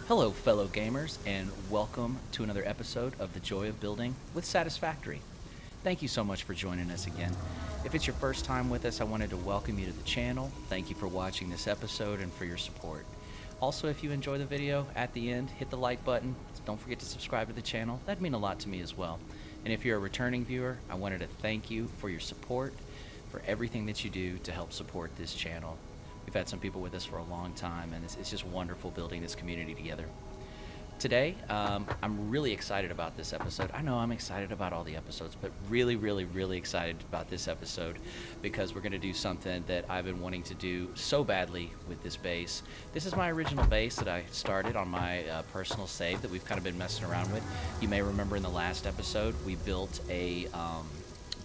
Hello, fellow gamers, and welcome to another episode of The Joy of Building with Satisfactory. Thank you so much for joining us again. If it's your first time with us, I wanted to welcome you to the channel. Thank you for watching this episode and for your support. Also, if you enjoy the video, at the end, hit the like button. Don't forget to subscribe to the channel. That'd mean a lot to me as well. And if you're a returning viewer, I wanted to thank you for your support, for everything that you do to help support this channel. We've had some people with us for a long time, and it's just wonderful building this community together. Today, I'm really excited about this episode. I know I'm excited about all the episodes, but really excited about this episode because we're going to do something that I've been wanting to do so badly with this base. This is my original base that I started on my personal save that we've kind of been messing around with. You may remember in the last episode, we built a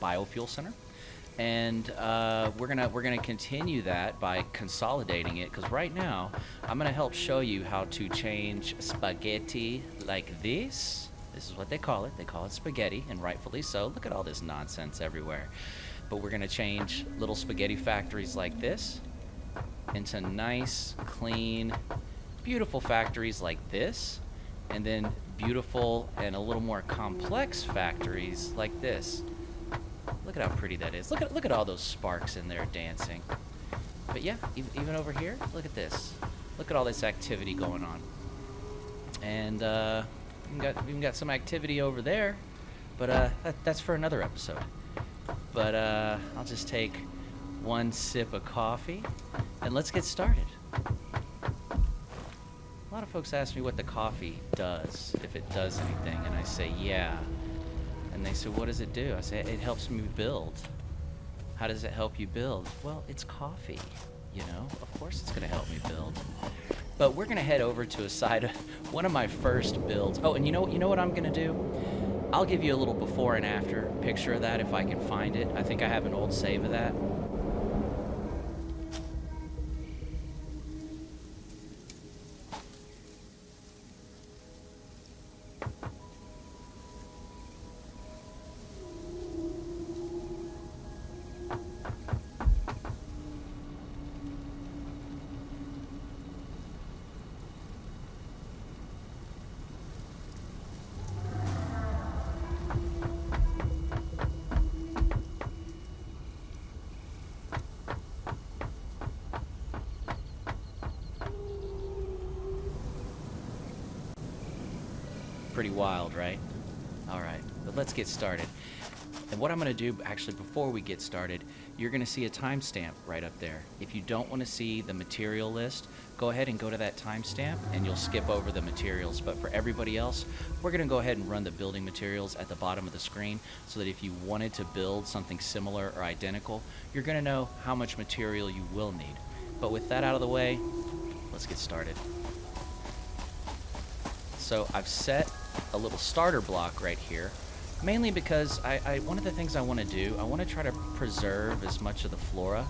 biofuel center. And we're gonna continue that by consolidating it, because right now I'm gonna help show you how to change spaghetti like this. This is what they call it. They call it spaghetti, and rightfully so. Look at all this nonsense everywhere. But we're gonna change little spaghetti factories like this into nice, clean, beautiful factories like this, and then beautiful and a little more complex factories like this. Look at how pretty that is. Look at all those sparks in there dancing. But yeah, even over here, look at this. Look at all this activity going on. And we even got some activity over there, but that's for another episode. But I'll just take one sip of coffee and let's get started. A lot of folks ask me what the coffee does, if it does anything, and I say yeah. And they say, what does it do? I say, it helps me build. How does it help you build? Well, it's coffee, you know? Of course it's gonna help me build. But we're gonna head over to a side of one of my first builds. Oh, and you know what I'm gonna do? I'll give you a little before and after picture of that if I can find it. I think I have an old save of that. Pretty wild, right? All right, but let's get started. And what I'm going to do, actually, before we get started, you're going to see a timestamp right up there. If you don't want to see the material list, go ahead and go to that timestamp, and you'll skip over the materials. But for everybody else, we're going to go ahead and run the building materials at the bottom of the screen, so that if you wanted to build something similar or identical, you're going to know how much material you will need. But with that out of the way, let's get started. So I've set a little starter block right here, mainly because one of the things I want to do, I want to try to preserve as much of the flora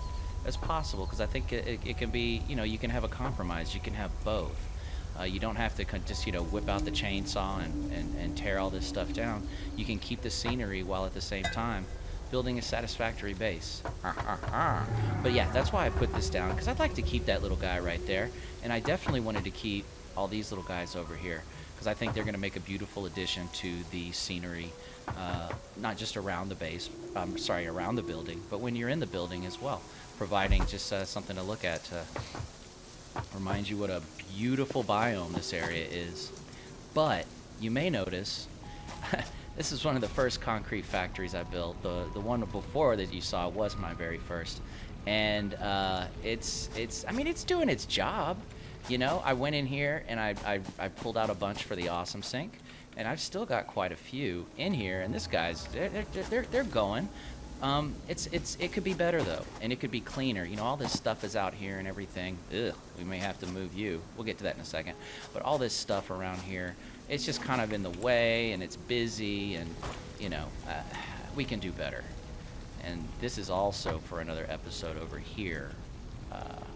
as possible, because I think it can be, you know, you can have a compromise, you can have both. You don't have to just, you know, whip out the chainsaw and tear all this stuff down. You can keep the scenery while at the same time building a satisfactory base. But yeah, that's why I put this down, because I'd like to keep that little guy right there, and I definitely wanted to keep all these little guys over here, because I think they're going to make a beautiful addition to the scenery, not just around the base, around the building, but when you're in the building as well, providing just something to look at to remind you what a beautiful biome this area is. But you may notice, this is one of the first concrete factories I built. The one before that you saw was my very first, and I mean, it's doing its job. You know, I went in here and I pulled out a bunch for the awesome sink, and I've still got quite a few in here. And this guy's they're going. It could be better though, and it could be cleaner. You know, all this stuff is out here and everything. Ugh, we may have to move you. We'll get to that in a second. But all this stuff around here, it's just kind of in the way, and it's busy, and you know, we can do better. And this is also for another episode over here.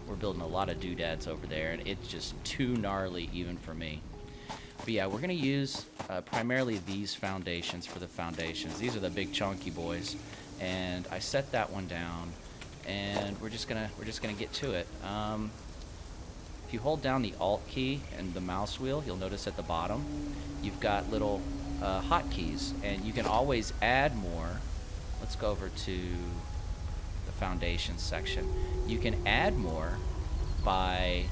We're building a lot of doodads over there, and it's just too gnarly even for me. But yeah, we're gonna use primarily these foundations for the foundations. These are the big chunky boys, and I set that one down, and we're just gonna get to it. If if you hold down the Alt key and the mouse wheel, you'll notice at the bottom, you've got little hotkeys, and you can always add more. Let's go over to the foundation section. You can add more by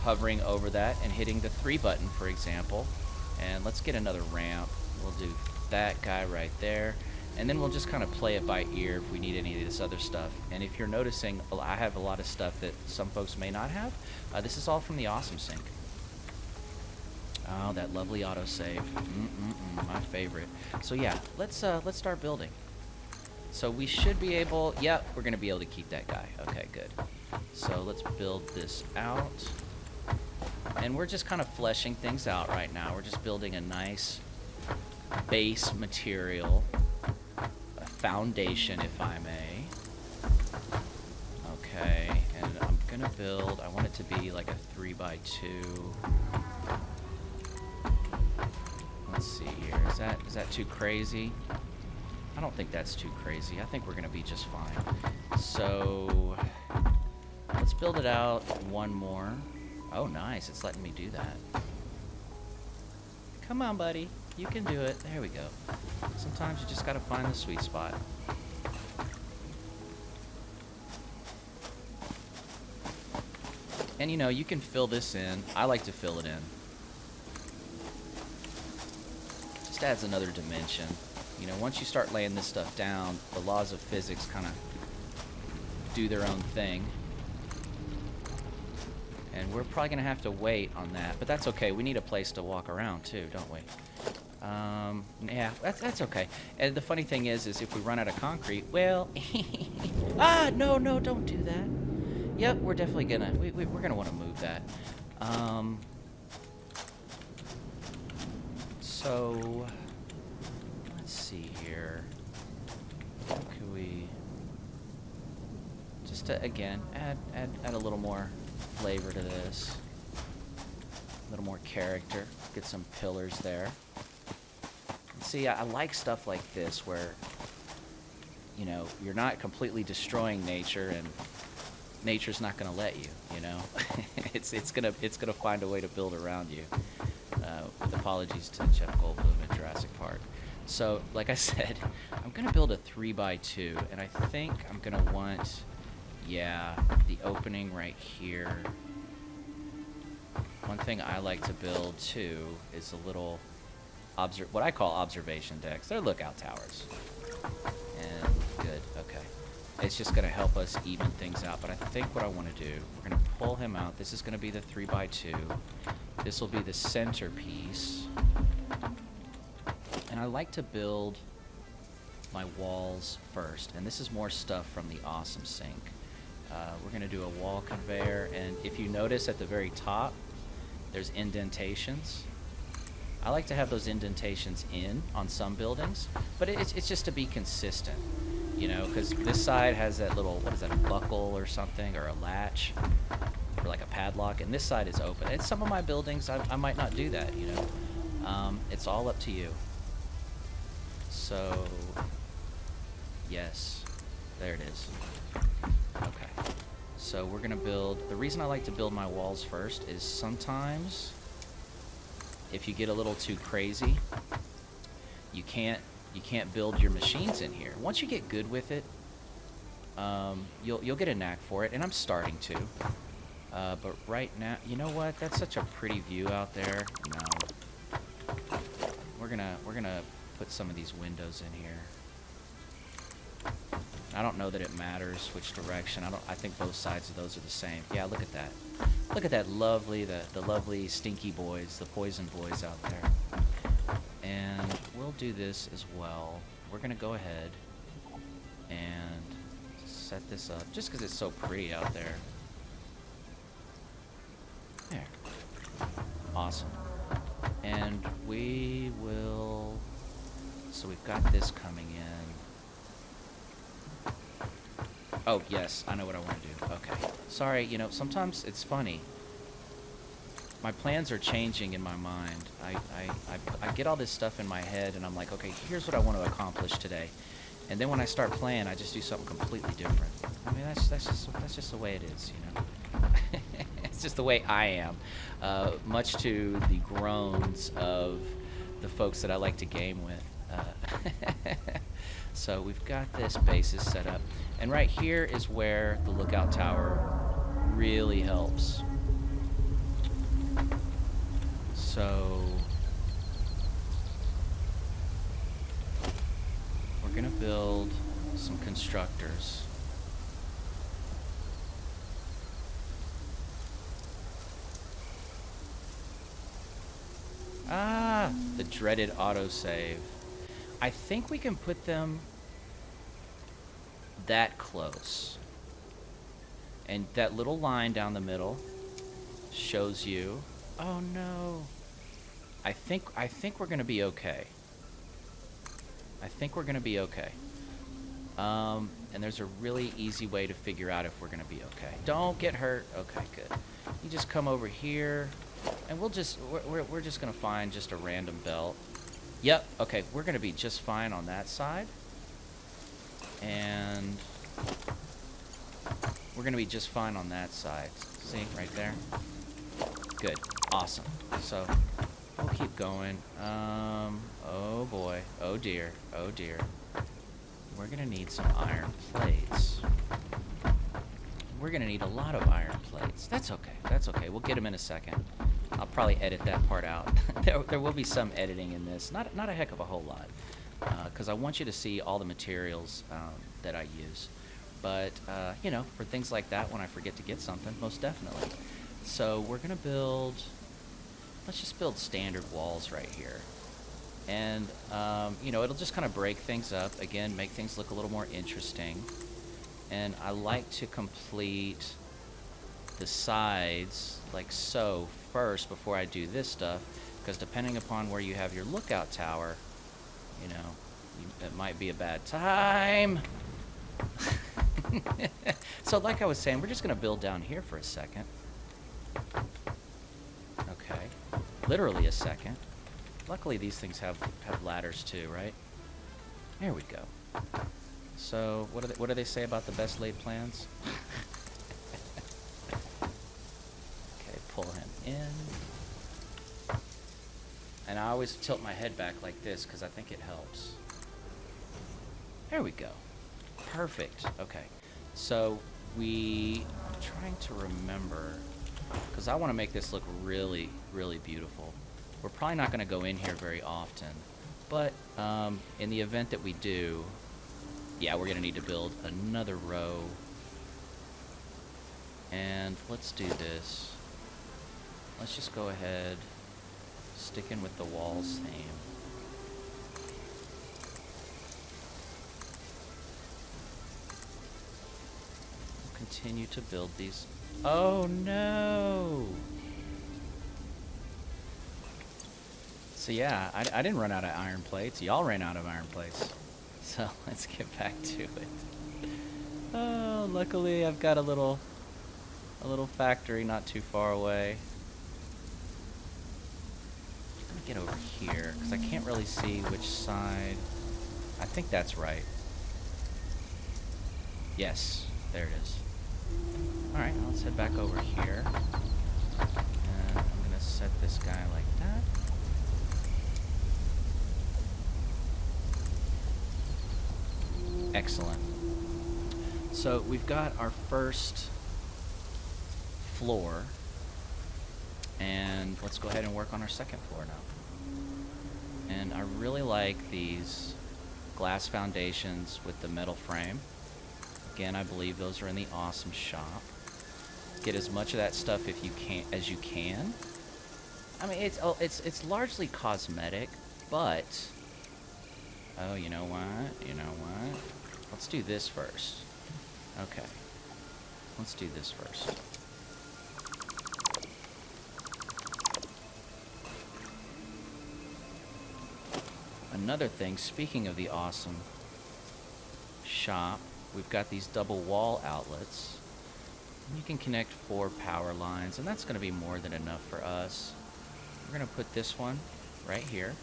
hovering over that and hitting the 3 button, for example. And let's get another ramp. We'll do that guy right there. And then we'll just kind of play it by ear if we need any of this other stuff. And if you're noticing, I have a lot of stuff that some folks may not have. This is all from the Awesome Sync. Oh, that lovely autosave. My favorite. So yeah, let's start building. So we should be able, yep, we're gonna be able to keep that guy. Okay, good. So let's build this out. And we're just kind of fleshing things out right now. We're just building a nice base material, a foundation, if I may. Okay, and I'm gonna build, I want it to be like a 3x2. Let's see here. Is that too crazy? I don't think that's too crazy. I think we're gonna be just fine. So let's build it out one more. Oh, nice. It's letting me do that. Come on, buddy. You can do it. There we go. Sometimes you just gotta find the sweet spot. And you know, you can fill this in. I like to fill it in. Just adds another dimension. You know, once you start laying this stuff down, the laws of physics kind of do their own thing. And we're probably going to have to wait on that, but that's okay. We need a place to walk around too, don't we? Yeah, that's okay. And the funny thing is if we run out of concrete, well, no, don't do that. Yep, we're definitely gonna, we're gonna want to move that. So let's see here. How can we just again add a little more flavor to this, a little more character, get some pillars there. See, I like stuff like this where, you know, you're not completely destroying nature and nature's not going to let you, you know. it's gonna find a way to build around you. With apologies to Jeff Goldblum at Jurassic Park. So, like I said, I'm going to build a 3x2, and I think I'm going to want, yeah, the opening right here. One thing I like to build, too, is a little, what I call observation decks. They're lookout towers. And good, okay. It's just going to help us even things out. But I think what I want to do, we're going to pull him out. This is going to be the 3x2. This will be the centerpiece. And I like to build my walls first. And this is more stuff from the Awesome Sync. We're going to do a wall conveyor. And if you notice at the very top, there's indentations. I like to have those indentations in on some buildings. But it's just to be consistent. You know, because this side has that little, what is that, a buckle or something, or a latch, or like a padlock, and this side is open. And some of my buildings, I might not do that, you know. It's all up to you. So, yes, there it is. Okay, so we're going to build, the reason I like to build my walls first is sometimes, if you get a little too crazy, you can't build your machines in here. Once you get good with it, you'll get a knack for it, and I'm starting to. But right now, you know what? That's such a pretty view out there. No, we're gonna put some of these windows in here. I don't know that it matters which direction. I think both sides of those are the same. Yeah, look at that. Look at that lovely, the lovely stinky boys, the poison boys out there. And we'll do this as well. We're going to go ahead and set this up just because it's so pretty out there. There. Awesome. And we will... So we've got this coming in. Oh, yes. I know what I want to do. Okay. Sorry, you know, sometimes it's funny. My plans are changing in my mind. I get all this stuff in my head, and I'm like, okay, here's what I want to accomplish today. And then when I start playing, I just do something completely different. I mean, that's just the way it is, you know. just the way I am, much to the groans of the folks that I like to game with. So we've got this basis set up, and right here is where the lookout tower really helps. So we're gonna build some constructors. Ah, the dreaded autosave. I think we can put them that close. And that little line down the middle shows you. Oh no. I think we're gonna be okay. I think we're gonna be okay. And there's a really easy way to figure out if we're gonna be okay. Don't get hurt. Okay, good. You just come over here, and we're just gonna find just a random belt. Yep. Okay, we're gonna be just fine on that side, and we're gonna be just fine on that side. See, right there. Good. Awesome. So we'll keep going. Oh boy. Oh dear. Oh dear. We're gonna need some iron plates. We're gonna need a lot of iron plates. That's okay. That's okay. We'll get them in a second. I'll probably edit that part out. There will be some editing in this. Not a heck of a whole lot, because I want you to see all the materials that I use. But you know, for things like that, when I forget to get something, most definitely. So we're gonna build. Let's just build standard walls right here. And, you know, it'll just kind of break things up. Again, make things look a little more interesting. And I like to complete the sides like so first before I do this stuff. Because depending upon where you have your lookout tower, you know, it might be a bad time. So like I was saying, we're just going to build down here for a second. Okay. Literally a second. Luckily, these things have ladders too, right? There we go. So, what do they say about the best laid plans? Okay, pull him in. And I always tilt my head back like this because I think it helps. There we go. Perfect. Okay. So, I'm trying to remember, because I want to make this look really, really beautiful. We're probably not going to go in here very often, but in the event that we do, yeah, we're going to need to build another row. And let's do this. Let's just go ahead, sticking with the walls theme. We'll continue to build these. Oh no! So yeah, I didn't run out of iron plates. Y'all ran out of iron plates. So let's get back to it. Oh, luckily I've got a little factory not too far away. Let me get over here, because I can't really see which side. I think that's right. Yes, there it is. Alright, now let's head back over here. And I'm going to set this guy like that. Excellent. So we've got our first floor, and let's go ahead and work on our second floor now. And I really like these glass foundations with the metal frame. Again, I believe those are in the awesome shop. Get as much of that stuff as you can. I mean, it's largely cosmetic, but oh, you know what? You know what? Let's do this first. Okay. Let's do this first. Another thing, speaking of the awesome shop, we've got these double wall outlets. You can connect 4 power lines, and that's going to be more than enough for us. We're going to put this one right here,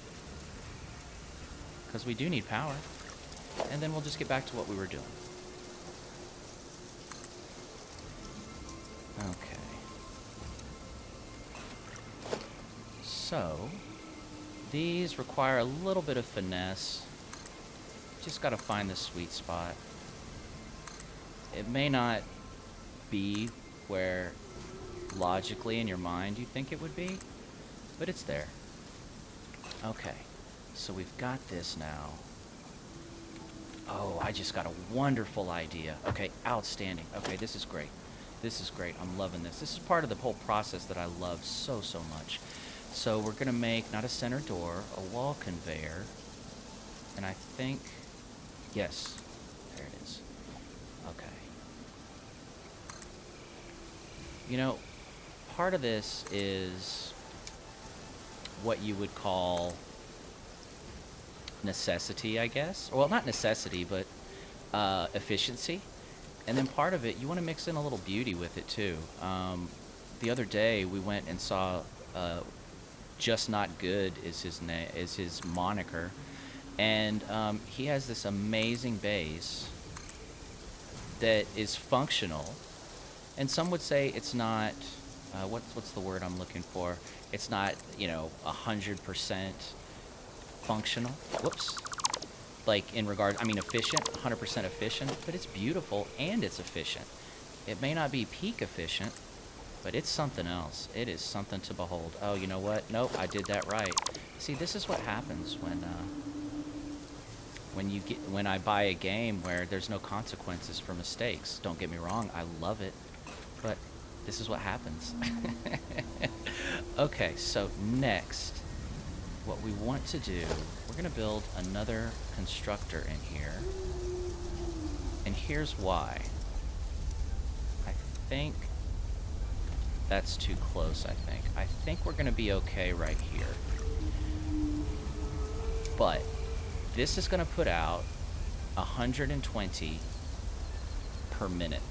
because we do need power. And then we'll just get back to what we were doing. Okay. So, these require a little bit of finesse. Just got to find the sweet spot. It may not be where logically in your mind you think it would be, but it's there. Okay, so we've got this now. Oh, I just got a wonderful idea. Okay, outstanding. Okay, this is great. This is great. I'm loving this. This is part of the whole process that I love so much. So we're going to make, not a center door, a wall conveyor. And I think, yes, there it is. Okay. You know, part of this is what you would call necessity, I guess. Well, not necessity, but efficiency. And then part of it, you want to mix in a little beauty with it too. The other day, we went and saw Just Not Good is his moniker, and he has this amazing bass that is functional, and some would say it's not. What's the word I'm looking for? It's not 100% functional. Whoops. Like in regard, I mean efficient, 100% efficient, but it's beautiful and it's efficient. It may not be peak efficient, but it's something else. It is something to behold. Oh, you know what? Nope, I did that right. See, this is what happens when I buy a game where there's no consequences for mistakes. Don't get me wrong, I love it, but this is what happens. Okay, so next, what we want to do, we're going to build another constructor in here. And here's why. I think that's too close, I think we're going to be okay right here. But this is going to put out 120 per minute.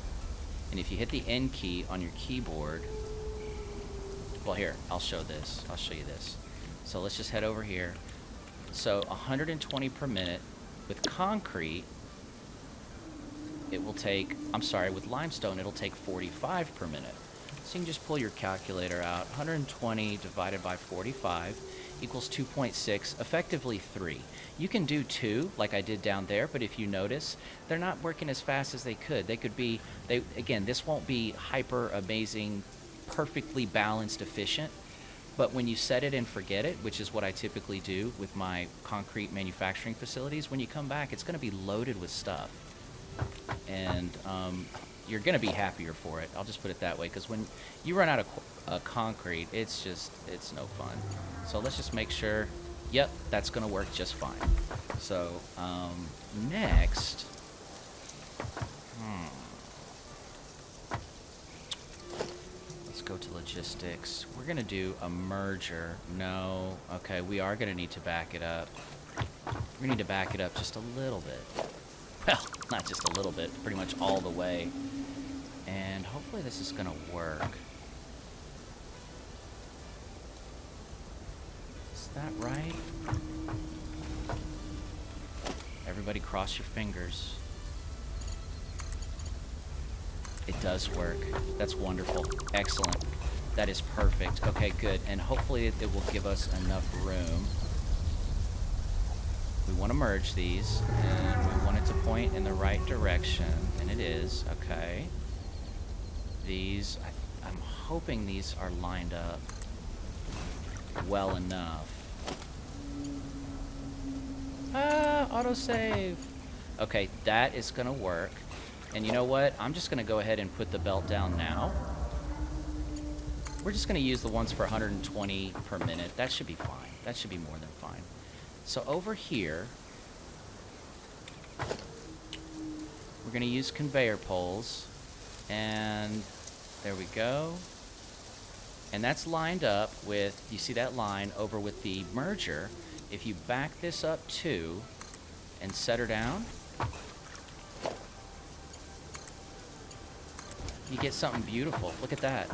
And if you hit the N key on your keyboard, well, here, I'll show you this. So let's just head over here. So 120 per minute. With concrete, it will take, with limestone, it'll take 45 per minute. So you can just pull your calculator out. 120 divided by 45 equals 2.6, effectively 3. You can do 2, like I did down there, but if you notice, they're not working as fast as they could. Again, this won't be hyper amazing, perfectly balanced, efficient. But when you set it and forget it, which is what I typically do with my concrete manufacturing facilities, when you come back, it's going to be loaded with stuff. And you're going to be happier for it. I'll just put it that way, because when you run out of concrete, it's no fun. So let's just make sure, yep, that's going to work just fine. So next, go to logistics. We're going to do a merger. No. Okay, we are going to need to back it up. We're going to need to back it up just a little bit. Well, not just a little bit, pretty much all the way. And hopefully this is going to work. Is that right? Everybody cross your fingers. It does work. That's wonderful. Excellent. That is perfect. Okay, good. And hopefully it will give us enough room. We want to merge these, and we want it to point in the right direction, and it is. Okay. These, I'm hoping these are lined up well enough. Autosave. Okay, that is going to work. And you know what? I'm just going to go ahead and put the belt down now. We're just going to use the ones for 120 per minute. That should be fine. That should be more than fine. So over here, we're going to use conveyor poles. And there we go. And that's lined up with, you see that line over with the merger. If you back this up too and set her down, you get something beautiful. Look at that.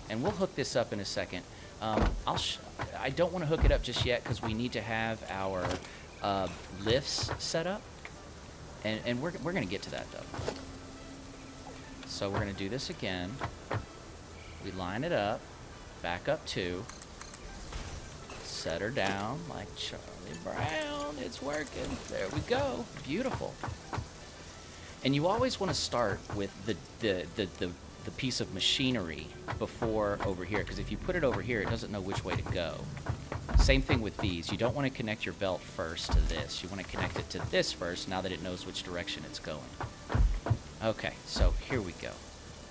And we'll hook this up in a second. I don't want to hook it up just yet because we need to have our lifts set up. And we're going to get to that, though. So we're going to do this again. We line it up, back up 2. set her down like Charlie Brown. It's working. There we go. Beautiful. And you always want to start with the piece of machinery before over here, because if you put it over here, it doesn't know which way to go. Same thing with these. You don't want to connect your belt first to this. You want to connect it to this first now that it knows which direction it's going. Okay, so here we go.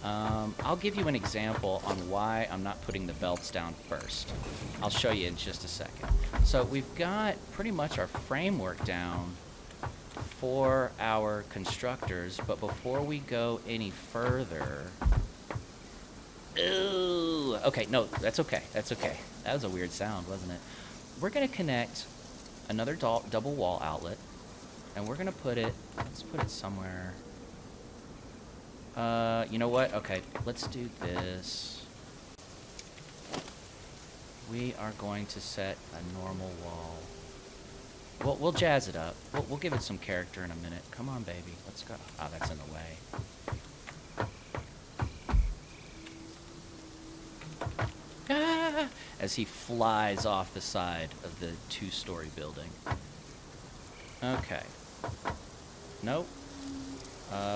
I'll give you an example on why I'm not putting the belts down first. I'll show you in just a second. So we've got pretty much our framework down for our constructors, but before we go any further... Ooh, okay, no, that's okay, that's okay. That was a weird sound, wasn't it? We're going to connect another double wall outlet, and we're going to put it, let's put it somewhere. You know what? Okay, let's do this. We are going to set a normal wall. We'll jazz it up. We'll give it some character in a minute. Come on, baby. Let's go. Oh, that's in the way. Ah! As he flies off the side of the two-story building. Okay. Nope.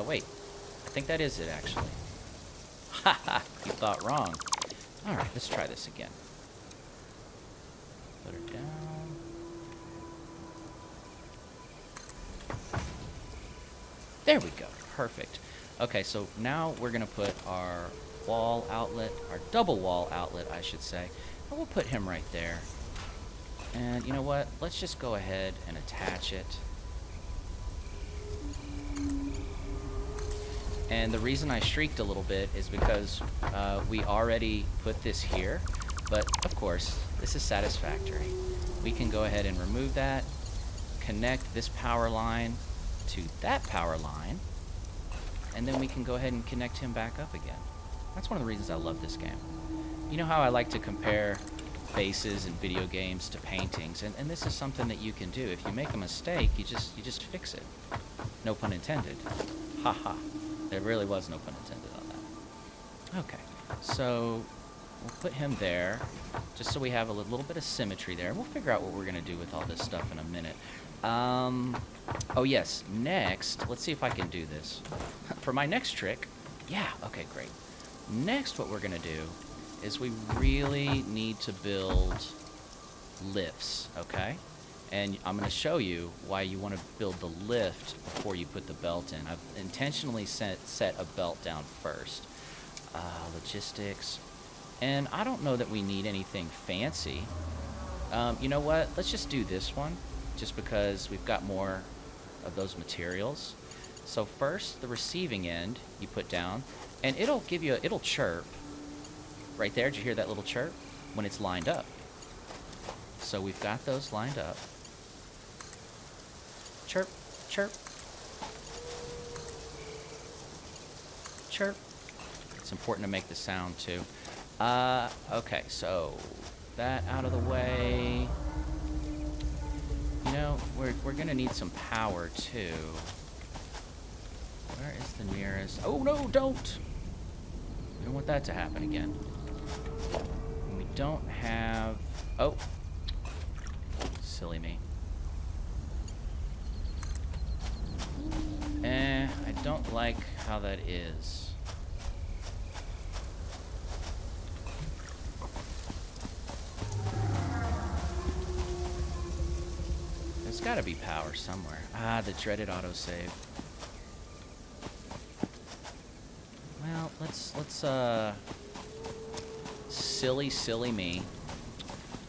Wait. I think that is it, actually. Haha, you thought wrong. Alright, let's try this again. Put her down. There we go. Perfect. Okay, so now we're going to put our wall outlet, our double wall outlet, I should say. And we'll put him right there. And you know what? Let's just go ahead and attach it. And the reason I shrieked a little bit is because we already put this here. But, of course, this is Satisfactory. We can go ahead and remove that, connect this power line to that power line, and then we can go ahead and connect him back up again. That's one of the reasons I love this game. You know how I like to compare bases in video games to paintings, and this is something that you can do. If you make a mistake, you just fix it. No pun intended. Haha. There really was no pun intended on that. Okay, so we'll put him there, just so we have a little bit of symmetry there. We'll figure out what we're going to do with all this stuff in a minute. Oh yes, next, let's see if I can do this. For my next trick, yeah, okay, great. Next, what we're going to do is we really need to build lifts, okay? And I'm going to show you why you want to build the lift before you put the belt in. I've intentionally set a belt down first. Logistics. And I don't know that we need anything fancy. You know what? Let's just do this one, just because we've got more of those materials. So first, the receiving end you put down, and it'll chirp. Right there, did you hear that little chirp? When it's lined up. So we've got those lined up. Chirp, chirp, chirp. It's important to make the sound too. Okay, so that out of the way. You know, we're gonna need some power too. Where is the nearest? Oh no, don't! We don't want that to happen again. And we don't have. Oh, silly me. I don't like how that is. There's gotta be power somewhere. Ah, the dreaded autosave. Well, let's silly me.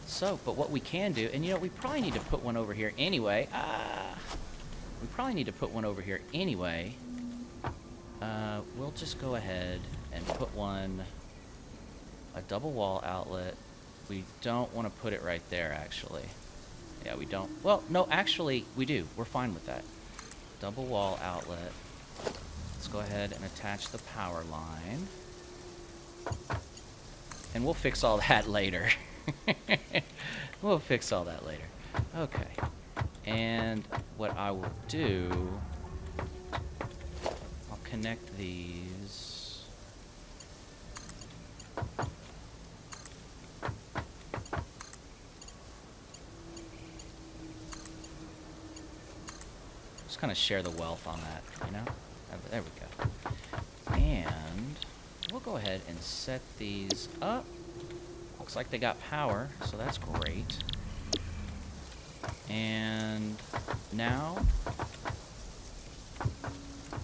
So, but what we can do, and you know, we probably need to put one over here anyway. We probably need to put one over here anyway. We'll just go ahead and put a double wall outlet. We don't want to put it right there, actually. Yeah, we don't. Well, no, actually, we do. We're fine with that. Double wall outlet. Let's go ahead and attach the power line. And we'll fix all that later. We'll fix all that later. Okay. And what I will do, I'll connect these. Just kind of share the wealth on that, you know? There we go. And we'll go ahead and set these up. Looks like they got power, so that's great. And now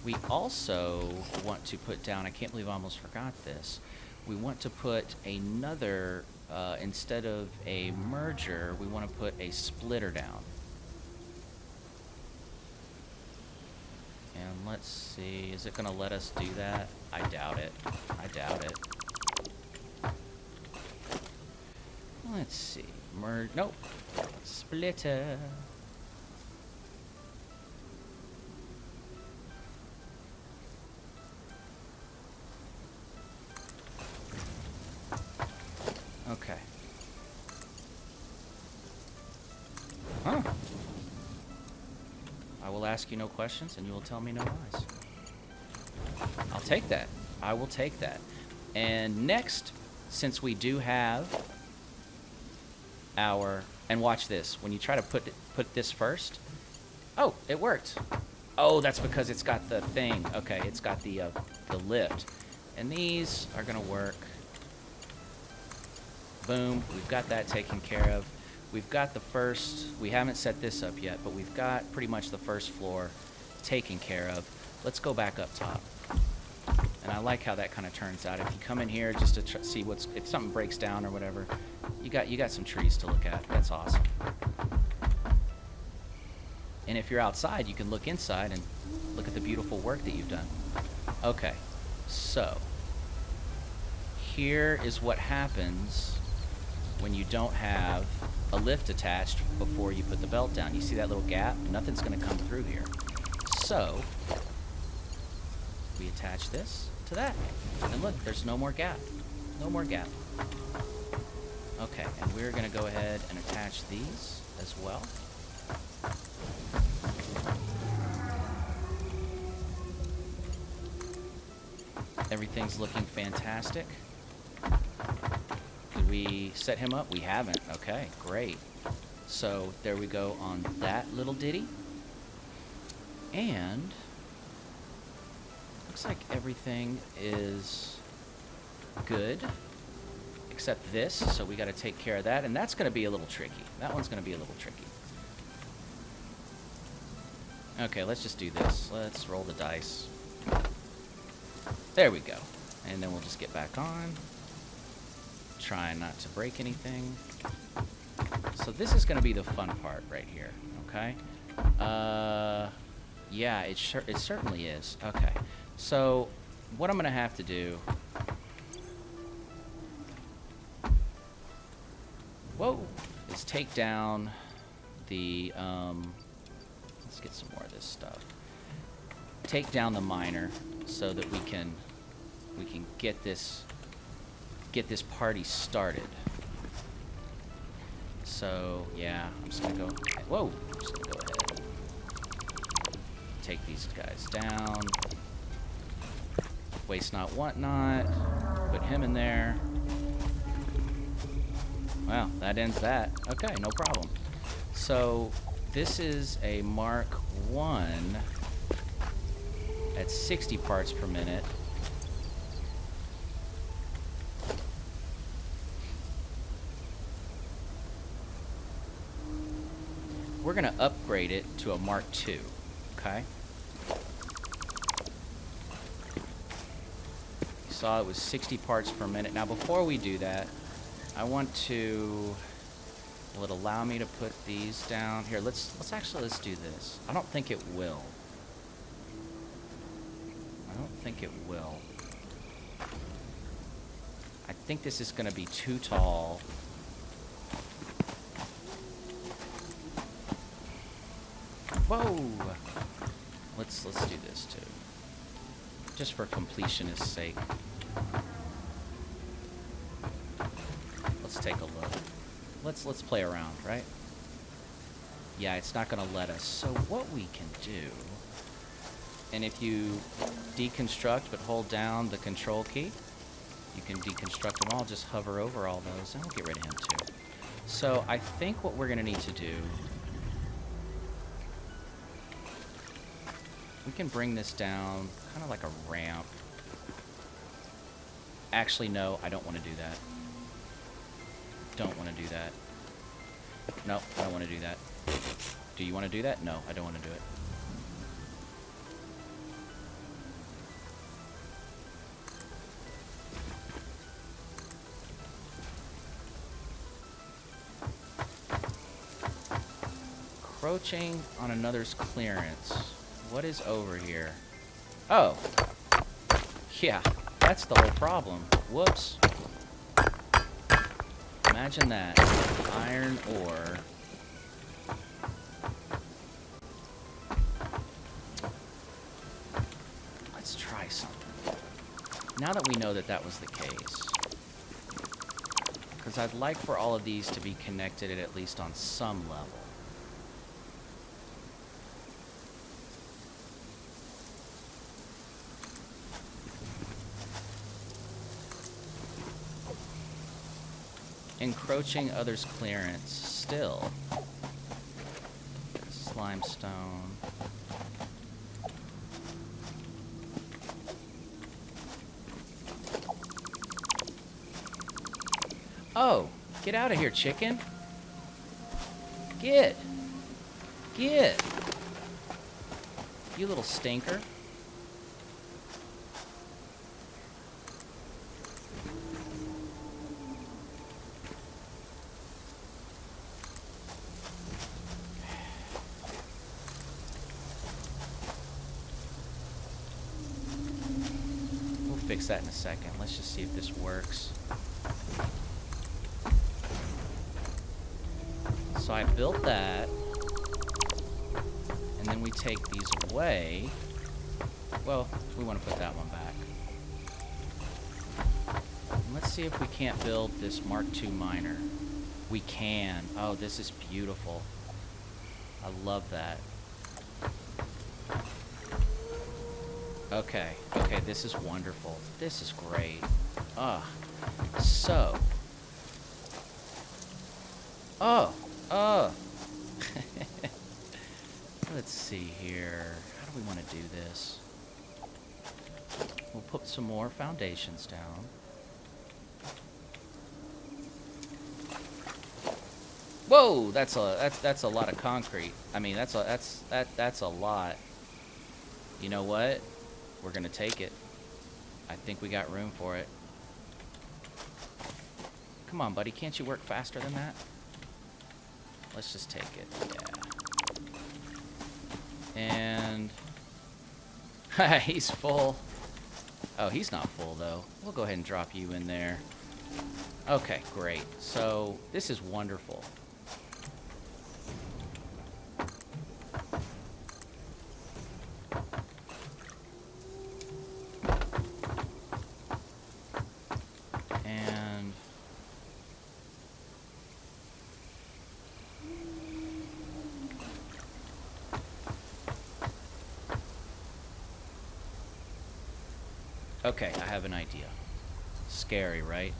we also want to put down, I can't believe I almost forgot this, we want to put another, instead of a merger, we want to put a splitter down. And let's see, is it going to let us do that? I doubt it. I doubt it. Let's see. Merge. Nope. Splitter. Okay. Huh. I will ask you no questions, and you will tell me no lies. I'll take that. I will take that. And next, since we do have our... And watch this. When you try to put this first... Oh, it worked. Oh, that's because it's got the thing. Okay, it's got the lift. And these are going to work. Boom. We've got that taken care of. We've got the first... We haven't set this up yet, but we've got pretty much the first floor taken care of. Let's go back up top. And I like how that kind of turns out. If you come in here just to see what's... If something breaks down or whatever, you got some trees to look at. That's awesome. And if you're outside, you can look inside and look at the beautiful work that you've done. Okay, so here is what happens when you don't have a lift attached before you put the belt down. You see that little gap? Nothing's going to come through here. So we attach this to that. And look, there's no more gap. No more gap. Okay, and we're going to go ahead and attach these as well. Everything's looking fantastic. Did we set him up? We haven't. Okay, great. So there we go on that little ditty. And looks like everything is good except this, so we got to take care of that, and that's going to be a little tricky. That one's going to be a little tricky. Okay, let's just do this. Let's roll the dice. There we go. And then we'll just get back on. Try not to break anything. So this is going to be the fun part right here, okay? Yeah, it certainly is. Okay. So what I'm going to have to do... Whoa! Is take down the... let's get some more of this stuff. Take down the miner so that we can get this party started. So yeah, I'm just gonna go. Whoa! I'm just gonna go ahead. Take these guys down. Waste not, want not. Put him in there. Well, that ends that. Okay, no problem. So this is a Mark 1 at 60 parts per minute. We're going to upgrade it to a Mark 2, okay? You saw it was 60 parts per minute. Now, before we do that, I want to... Will it allow me to put these down? Here, let's do this. I don't think it will. I don't think it will. I think this is going to be too tall. Whoa! Let's do this too. Just for completionist's sake. Let's take a look. Let's play around, right? Yeah, it's not going to let us. So what we can do, and if you deconstruct but hold down the control key, you can deconstruct them all. Just hover over all those, and we'll get rid of him too. So I think what we're going to need to do We can bring this down kind of like a ramp. Actually, no, I don't want to do that. Don't want to do that. No, I don't want to do that. Do you want to do that? No, I don't want to do it. Encroaching on another's clearance. What is over here? Oh. Yeah, that's the whole problem. Whoops. Imagine that. Iron ore. Let's try something. Now that we know that that was the case. Because I'd like for all of these to be connected at least on some level. Encroaching others' clearance still. This is limestone. Oh, get out of here, chicken. Get. Get. You little stinker. Fix that in a second. Let's just see if this works. So I built that, and then we take these away. Well, we want to put that one back. And let's see if we can't build this Mark II miner. We can. Oh, this is beautiful. I love that. Okay, okay, this is wonderful. This is great. So. Let's see here. How do we want to do this? We'll put some more foundations down. Whoa, that's a lot of concrete. I mean, that's a lot. You know what? We're gonna take it. I think we got room for it. Come on, buddy. Can't you work faster than that? Let's just take it. Yeah. And he's full. Oh, he's not full though. We'll go ahead and drop you in there. Okay, great. So this is wonderful. Okay, I have an idea. Scary, right?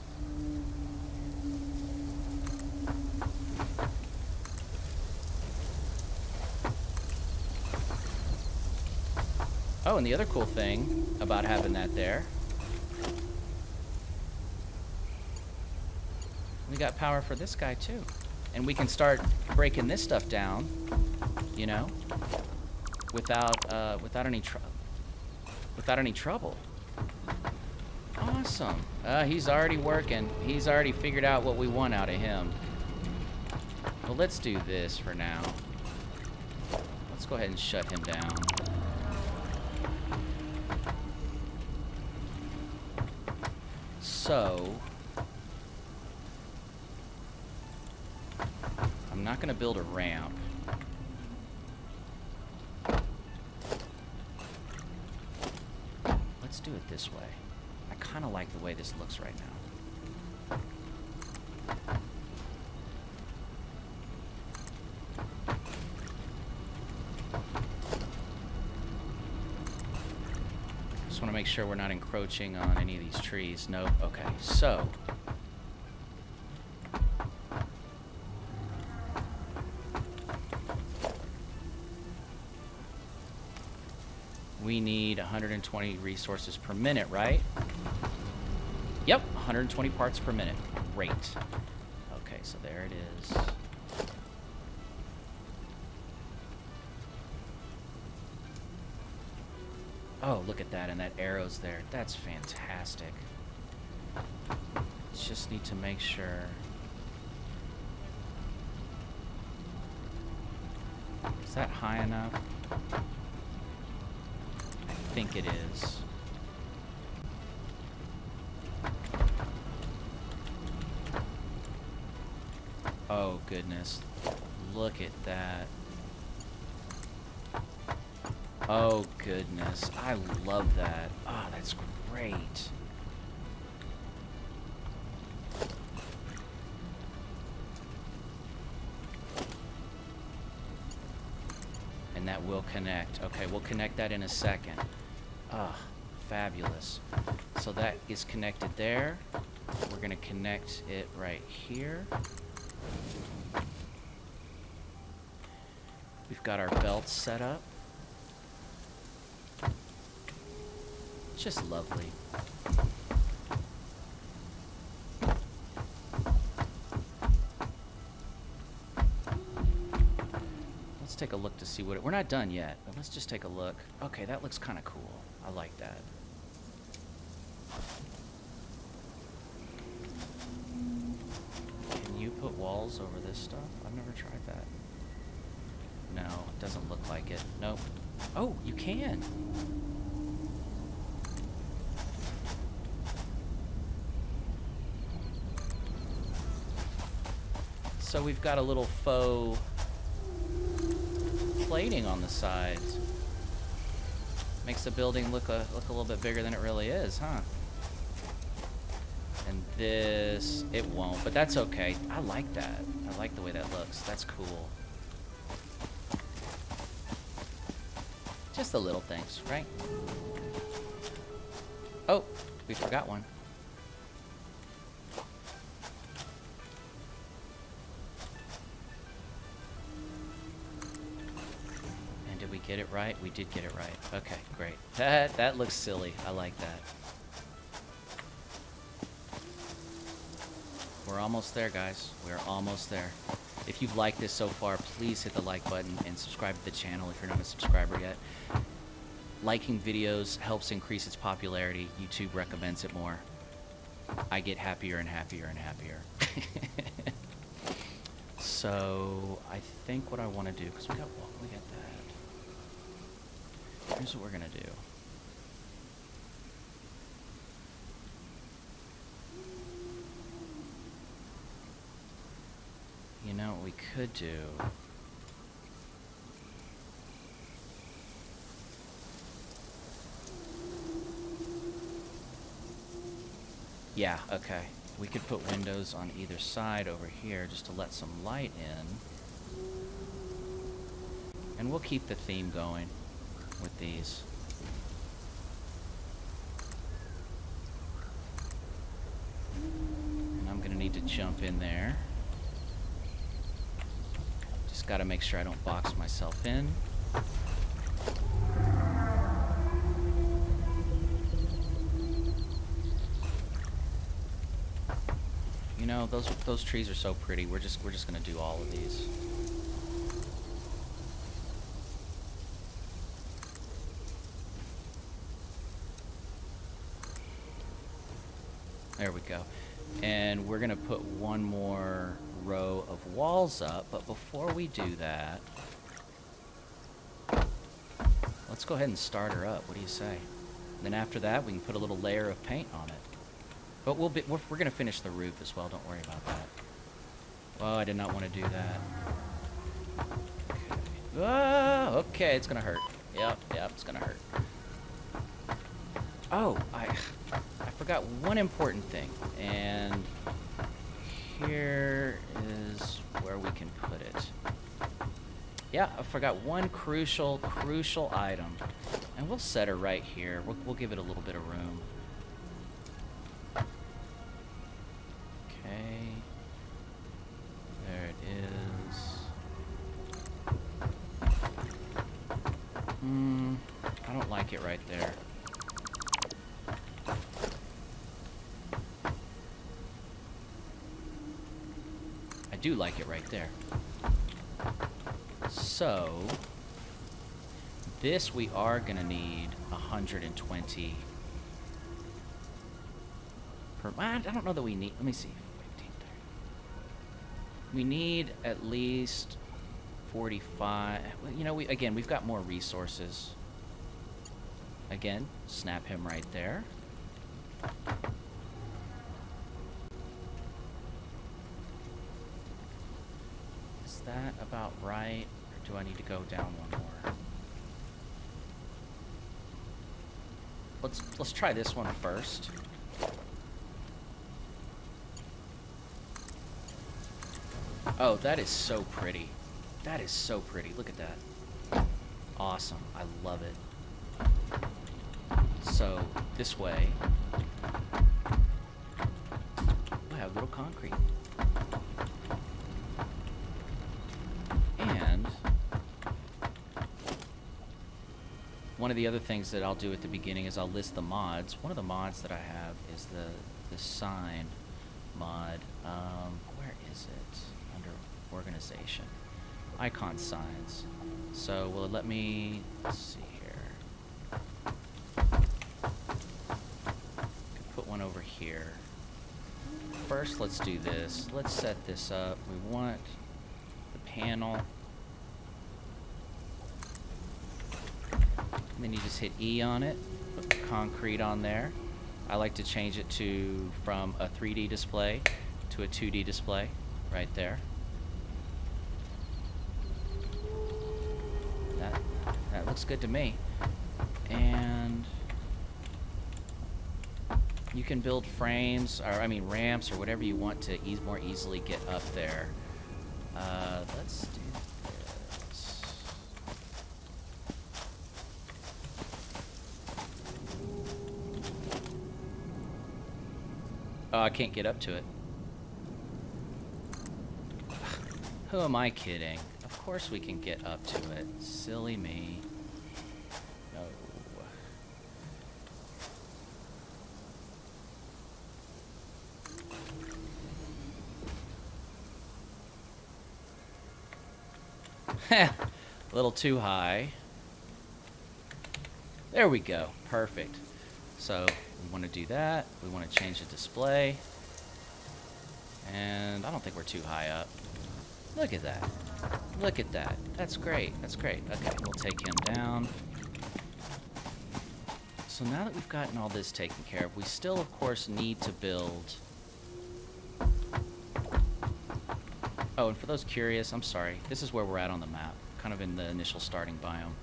Oh, and the other cool thing about having that there, we got power for this guy too. And we can start breaking this stuff down, you know, without any trouble. Awesome. He's already working. He's already figured out what we want out of him. Well, let's do this for now. Let's go ahead and shut him down. So, I'm not going to build a ramp. Let's do it this way. I kind of like the way this looks right now. Just want to make sure we're not encroaching on any of these trees. Nope. Okay, so We need 120 resources per minute, right? Yep, 120 parts per minute. Great. Okay, so there it is. Oh, look at that, and that arrow's there. That's fantastic. Just need to make sure. Is that high enough? I think it is. Oh, goodness. Look at that. Oh, goodness. I love that. Oh, that's great. And that will connect. Okay, we'll connect that in a second. Ah, fabulous. So that is connected there. We're going to connect it right here. We've got our belts set up. Just lovely. Let's take a look to see what we're not done yet, but let's just take a look. Okay, that looks kind of cool. I like that. Can you put walls over this stuff? I've never tried that. No, it doesn't look like it. Nope. Oh, you can. So we've got a little faux plating on the sides. Makes the building look a little bit bigger than it really is, huh? And this, it won't, but that's okay. I like that. I like the way that looks. That's cool. Just the little things, right? Oh, we forgot one. And did we get it right? We did get it right. Okay, great. That looks silly. I like that. We're almost there, guys. We're almost there. If you've liked this so far, please hit the like button and subscribe to the channel if you're not a subscriber yet. Liking videos helps increase its popularity. YouTube recommends it more. I get happier and happier and happier. So I think what I want to do, because we got that. Here's what we're gonna do. You know what we could do? Yeah, okay. We could put windows on either side over here just to let some light in. And we'll keep the theme going with these. And I'm gonna need to jump in there. Just gotta make sure I don't box myself in. You know, those trees are so pretty. We're just gonna do all of these. There we go. And we're gonna put one more row of walls up, but before we do that, let's go ahead and start her up. What do you say? And then after that, we can put a little layer of paint on it. But we're gonna finish the roof as well. Don't worry about that. Oh, I did not want to do that. Okay. Oh, okay, it's gonna hurt. Yep, it's gonna hurt. Oh, I forgot one important thing, and here is where we can put it. Yeah, I forgot one crucial item, and we'll set her right here. We'll give it a little bit of room. Okay, there it is. I don't like like it right there. I do like it right there. So, this we are going to need 120 per... I don't know that we need... Let me see. 15, 30. We need at least 45... You know, we've got more resources. Again, snap him right there. Is that about right? Or do I need to go down one more? Let's try this one first. Oh, that is so pretty. That is so pretty. Look at that. Awesome. I love it. So, this way, I have a little concrete. And one of the other things that I'll do at the beginning is I'll list the mods. One of the mods that I have is the sign mod. Where is it? Under organization. Icon signs. So, will it let me... Let's see here. Put one over here. First, let's do this. Let's set this up. We want the panel. And then you just hit E on it. Put the concrete on there. I like to change it from a 3D display to a 2D display right there. That looks good to me. And you can build frames, ramps, or whatever you want to more easily get up there. Let's do this. Oh, I can't get up to it. Who am I kidding? Of course we can get up to it. Silly me. No. A little too high. There we go. Perfect. So we want to do that. We want to change the display. And I don't think we're too high up. Look at that. Look at that. That's great. That's great. Okay, we'll take him down. So now that we've gotten all this taken care of, we still, of course, need to build... Oh, and for those curious, I'm sorry. This is where we're at on the map, kind of in the initial starting biome.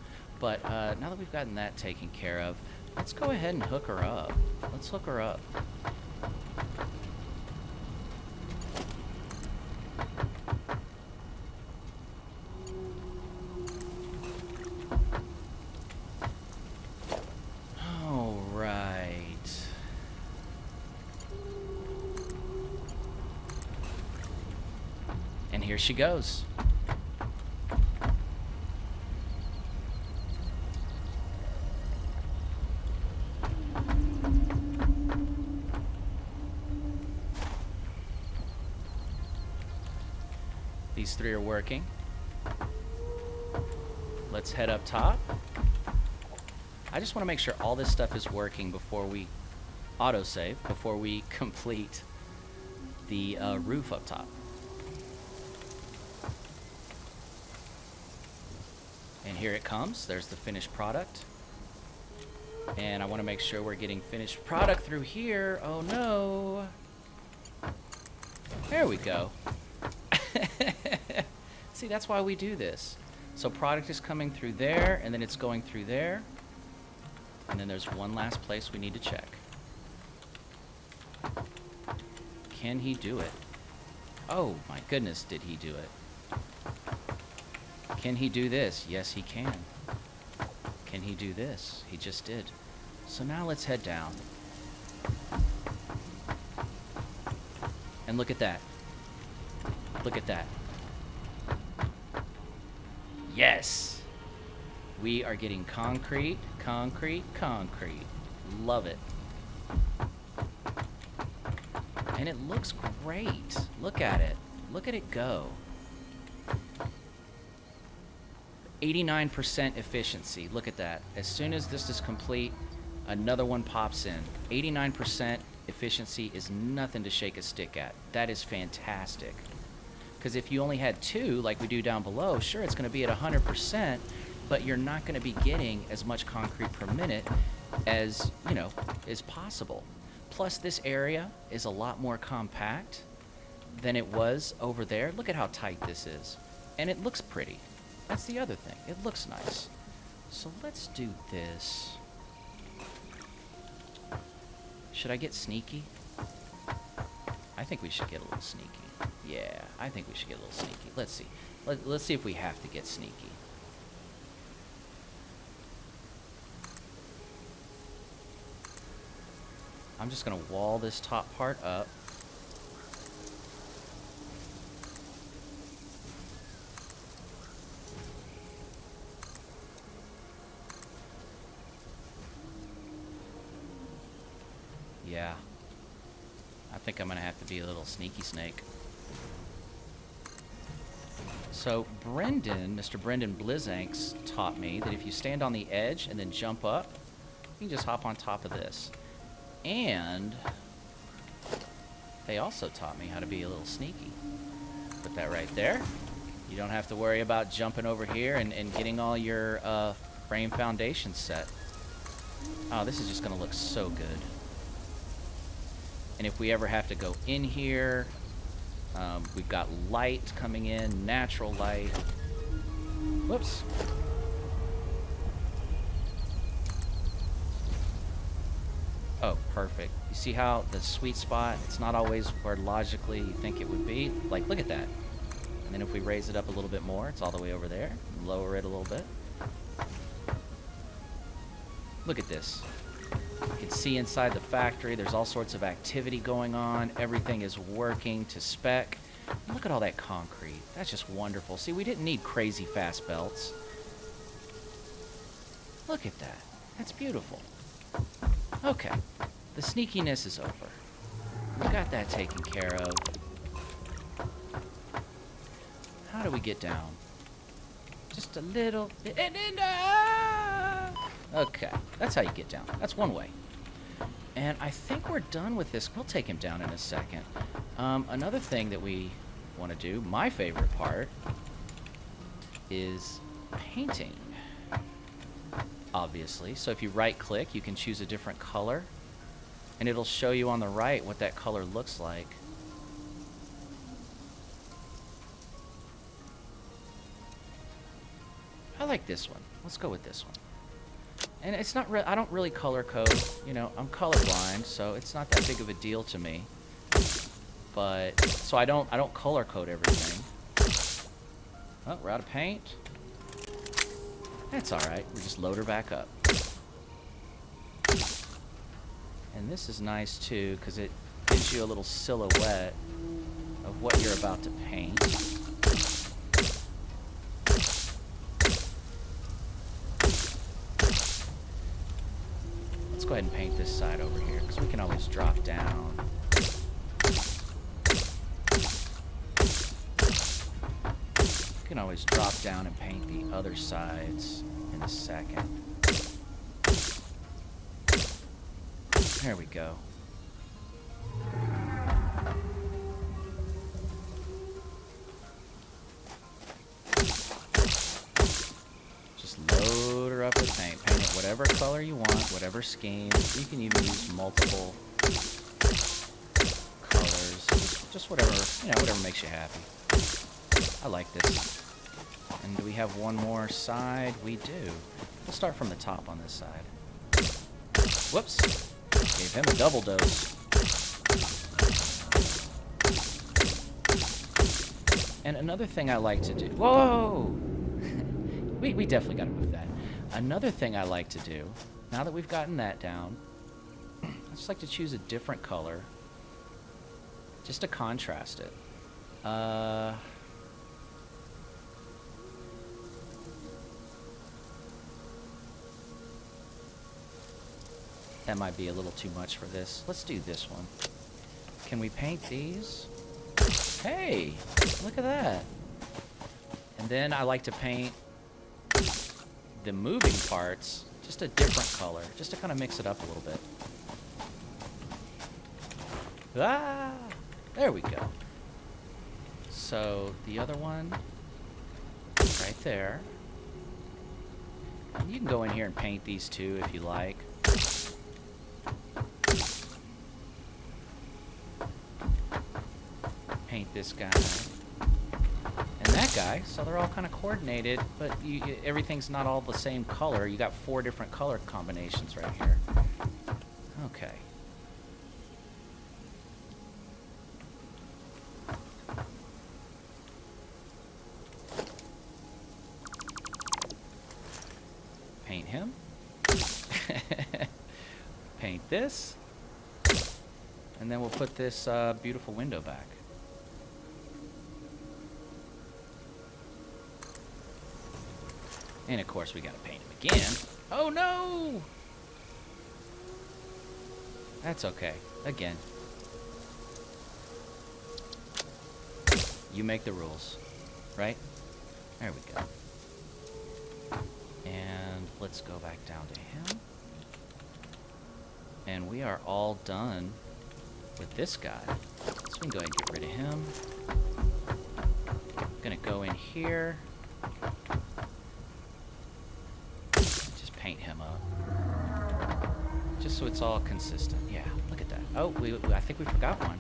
But now that we've gotten that taken care of, let's go ahead and hook her up. Let's hook her up. All right. And here she goes. These three are working. Let's head up top. I just want to make sure all this stuff is working before we autosave, before we complete the roof up top. And here it comes. There's the finished product. And I want to make sure we're getting finished product through here. Oh no. There we go. See, that's why we do this. So product is coming through there, and then it's going through there. And then there's one last place we need to check. Can he do it? Oh my goodness, did he do it? Can he do this? Yes, he can. Can he do this? He just did. So now let's head down. And look at that. Look at that. Yes! We are getting concrete, concrete, concrete. Love it. And it looks great. Look at it. Look at it go. 89% efficiency. Look at that. As soon as this is complete, another one pops in. 89% efficiency is nothing to shake a stick at. That is fantastic. Because if you only had 2, like we do down below, sure, it's going to be at 100%, but you're not going to be getting as much concrete per minute as, is possible. Plus, this area is a lot more compact than it was over there. Look at how tight this is. And it looks pretty. That's the other thing. It looks nice. So let's do this. Should I get sneaky? I think we should get a little sneaky. Yeah, I think we should get a little sneaky. Let's see. Let's see if we have to get sneaky. I'm just going to wall this top part up. Yeah. I think I'm going to have to be a little sneaky snake. So Brendan, Mr. Brendan Blizanks, taught me that if you stand on the edge and then jump up, you can just hop on top of this. And they also taught me how to be a little sneaky. Put that right there. You don't have to worry about jumping over here and getting all your frame foundations set. Oh, this is just going to look so good. And if we ever have to go in here, we've got light coming in, natural light. Whoops. Oh, perfect. You see how the sweet spot, it's not always where logically you think it would be? Like, look at that. And then if we raise it up a little bit more, it's all the way over there. Lower it a little bit. Look at this. You can see inside the factory, there's all sorts of activity going on. Everything is working to spec. Look at all that concrete. That's just wonderful. See, we didn't need crazy fast belts. Look at that. That's beautiful. Okay. The sneakiness is over. We got that taken care of. How do we get down? Just a little bit. Okay. That's how you get down. That's one way. And I think we're done with this. We'll take him down in a second. Another thing that we want to do, my favorite part, is painting. Obviously. So if you right click, you can choose a different color. And it'll show you on the right what that color looks like. I like this one. Let's go with this one. And it's not I don't really color code. I'm colorblind, so it's not that big of a deal to me. But so I don't color code everything. Oh, we're out of paint. That's all right. We just load her back up. And this is nice too, because it gives you a little silhouette of what you're about to paint. Let's go ahead and paint this side over here, because we can always drop down. We can always drop down and paint the other sides in a second. There we go. Just load her up with paint. Paint it whatever color you want, whatever scheme. You can even use multiple colors. Just whatever, whatever makes you happy. I like this. And do we have one more side? We do. We'll start from the top on this side. Whoops. Gave him a double dose. And another thing I like to do... Whoa! we definitely got to move that. Another thing I like to do, now that we've gotten that down, I just like to choose a different color just to contrast it. That might be a little too much for this. Let's do this one. Can we paint these? Hey, look at that. And then I like to paint the moving parts just a different color, just to kind of mix it up a little bit. Ah, there we go. So the other one, right there. And you can go in here and paint these two if you like. Paint this guy. And that guy, so they're all kind of coordinated, but everything's not all the same color. You got 4 different color combinations right here. Okay. Paint him. Paint this. And then we'll put this beautiful window back. And of course we gotta paint him again. Oh no! That's okay. Again. You make the rules. Right? There we go. And let's go back down to him. And we are all done with this guy. So we can go ahead and get rid of him. I'm gonna go in here. Just paint him up. Just so it's all consistent. Yeah, look at that. Oh, I think we forgot one.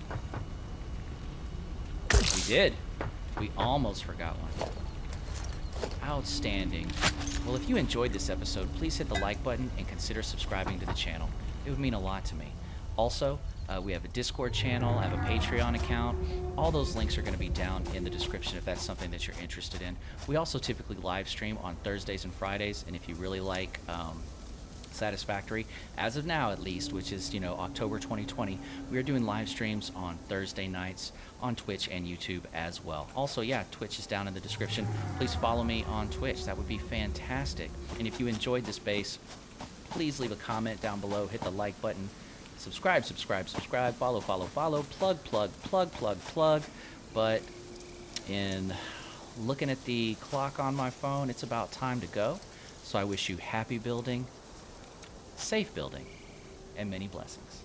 We did. We almost forgot one. Outstanding. Well, if you enjoyed this episode, please hit the like button and consider subscribing to the channel. It would mean a lot to me. Also, we have a Discord channel, I have a Patreon account. All those links are going to be down in the description if that's something that you're interested in. We also typically live stream on Thursdays and Fridays, and if you really like Satisfactory, as of now at least, which is, October 2020, we are doing live streams on Thursday nights on Twitch and YouTube as well. Also, yeah, Twitch is down in the description. Please follow me on Twitch. That would be fantastic. And if you enjoyed this base, please leave a comment down below, hit the like button, subscribe, follow, plug. But in looking at the clock on my phone, it's about time to go. So I wish you happy building, safe building, and many blessings.